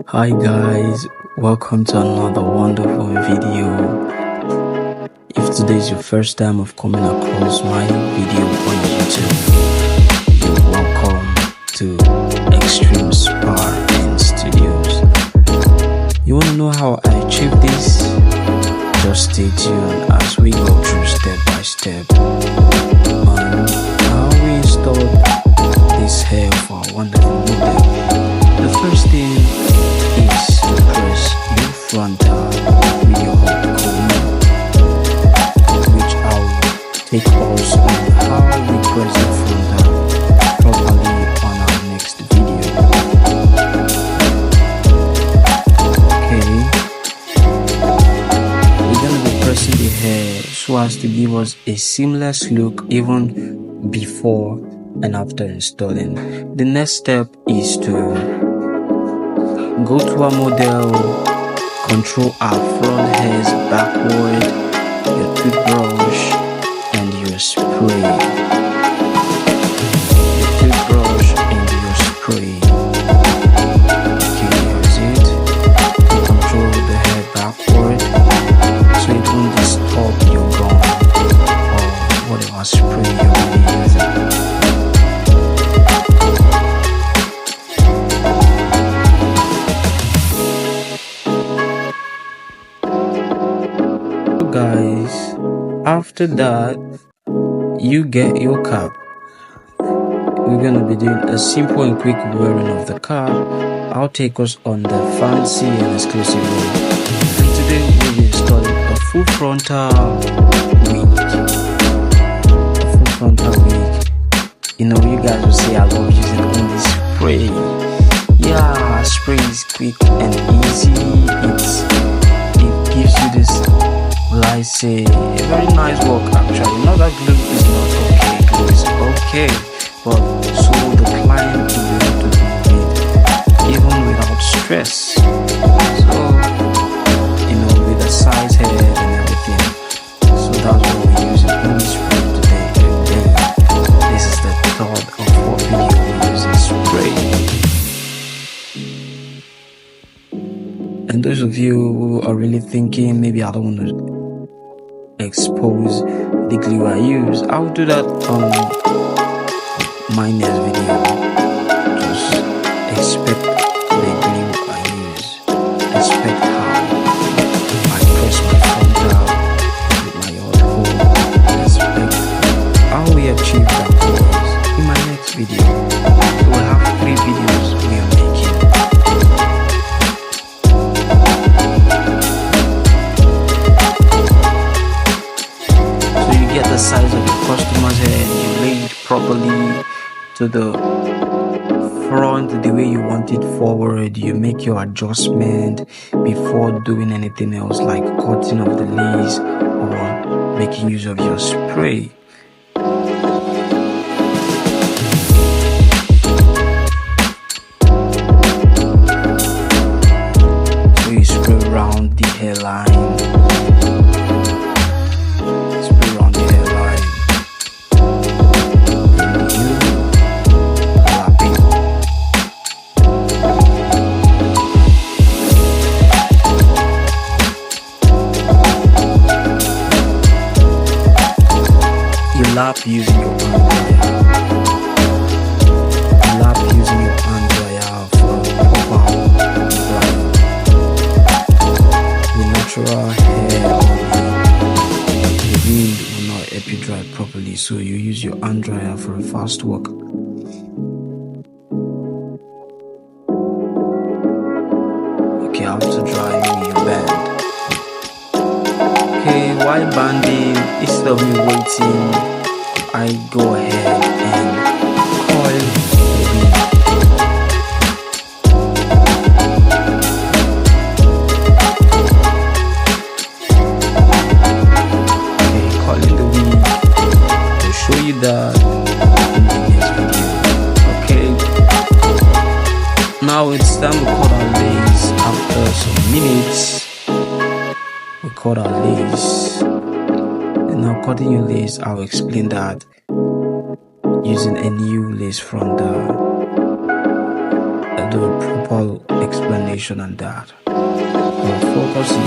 Hi guys, welcome to another wonderful video. If today is your first time of coming across my video on YouTube, you're welcome to Extreme Spa and Studios. You want to know how I achieved this? Just stay tuned as we go through step by step on how we installed this hair for a wonderful model. The first thing is to press your frontal with your hot comb, which I'll take us on how we press the frontal properly on our next video. Okay, we're gonna be pressing the hair so as to give us a seamless look even before and after installing. The next step is to go to our model, control our front hairs backward, your toothbrush and your spray. Your toothbrush and your spray. Okay, here's it. Control the hair backward so it won't disturb your gum or whatever spray you're really using. Guys, after that you get your cap. We're gonna be doing a simple and quick wearing of the cap. I'll take us on the fancy and exclusive one, and today we'll be installing a full frontal wig. A full frontal wig. You know, you guys will say I love using only spray. Yeah, spray is quick and easy. It gives you this, will I say, a very nice work actually. Not that glue is not okay, glue is okay, but so the client will be able to do it even without stress. So, you know, with the size head and everything. So that's what we're using only spray today. Again, this is the third or fourth video we're using spray. And those of you who are really thinking, maybe I don't want to expose the glue I use, I'll do that on my next video. Just expect the glue I use, expect how I press my frontal with my hot comb, expect how we achieve that pose in my next video. We'll have 3 videos we are making. Get the size of your customer's head, you lay it properly to the front the way you want it forward. You make your adjustment before doing anything else like cutting of the lace or making use of your spray. So you spray around the hairline. Lap using your hand dryer. Lap using your hand dryer for proper drying. The natural hair or the wind will not help you dry properly, so you use your hand dryer for a fast work. Okay, after drying, you band. Okay, while banding, instead of me waiting, I go ahead and coil the wig. Okay, coiling the wig. I'll show you that in the next video. Okay, now it's time to cut our lace. After some minutes, we cut our lace. Now cutting your lace, I'll explain that using a new lace from the proper explanation. installation on that. Our focus is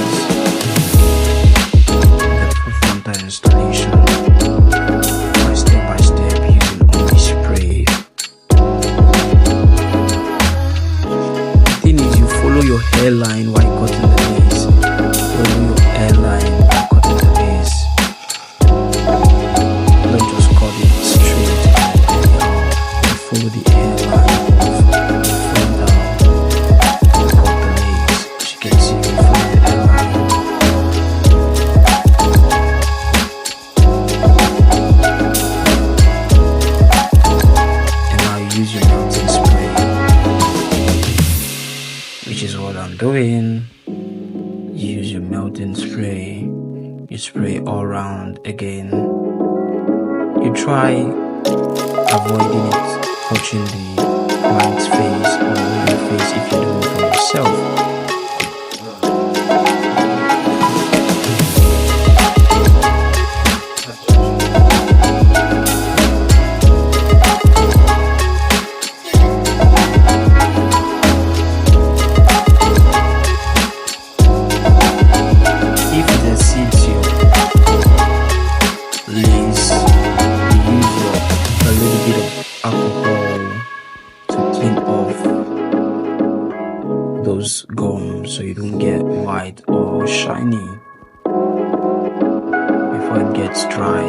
the Frontal installation by step using only spray. The thing is, you follow your hairline while cutting the nails. Follow your hairline while cutting the nails. Don't just cut it straight. You follow the hairline of the frontal. Cut the nails. As you can see, you follow the hairline. And now you use your melting spray, which is what I'm doing. You use your melting spray, you spray all around again. You try avoiding it touching the client's face or your face if you're doing it for yourself. Those gums so you don't get white or shiny before it gets dry.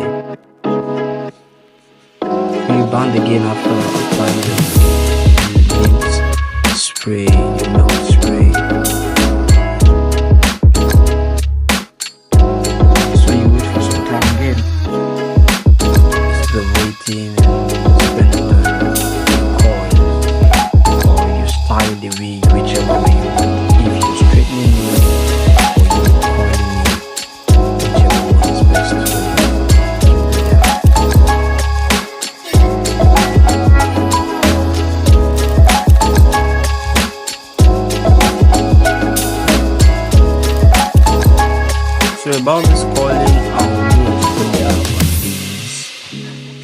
You band again after applying the mint spray, your melt spray. So you wait for some time again. Instead of waiting and spending time with coil, or you style the wig whichever way you want. If you're straightening it or you're coiling it, whichever one is best for you, you do that. So about this coiling, I will do a tutorial on these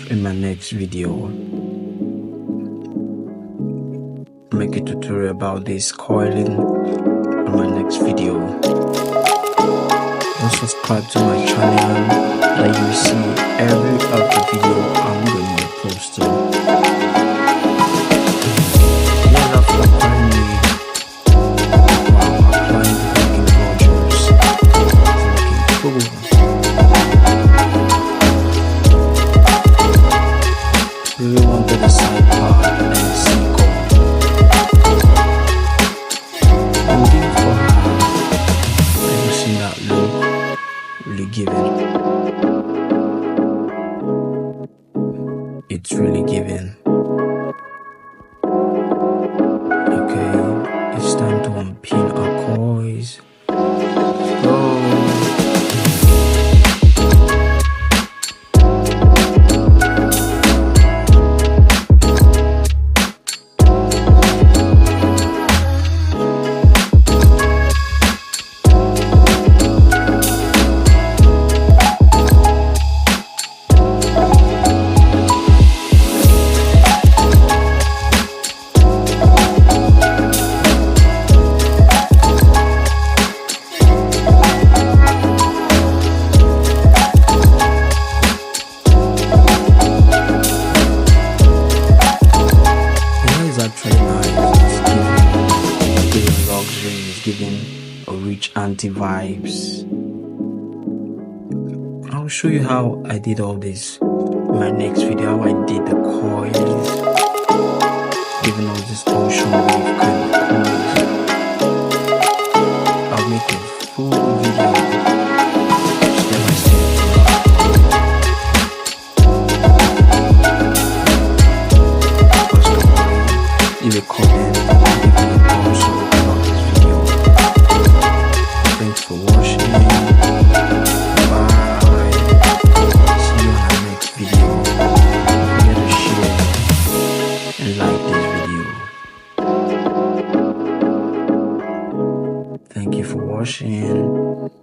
in my next video. Make a tutorial about this coiling on my next video. Also subscribe to my channel that you will see every other video I'm going to post. Here's after applying the looking gorgeous. It's looking cool. Really wanted the side part and the sequel. Really giving. It's really giving. Okay, it's time to unpin our coils. Let's go. Giving a rich anti-vibes. I'll show you how I did all this in my next video, how I did the coils, giving all this ocean wave kind of coils. I'll make a full video step by step. Leave a comment, also about this video. Thanks for watching. Bye. See you on the next video. Don't forget to share and like this video. Thank you for watching.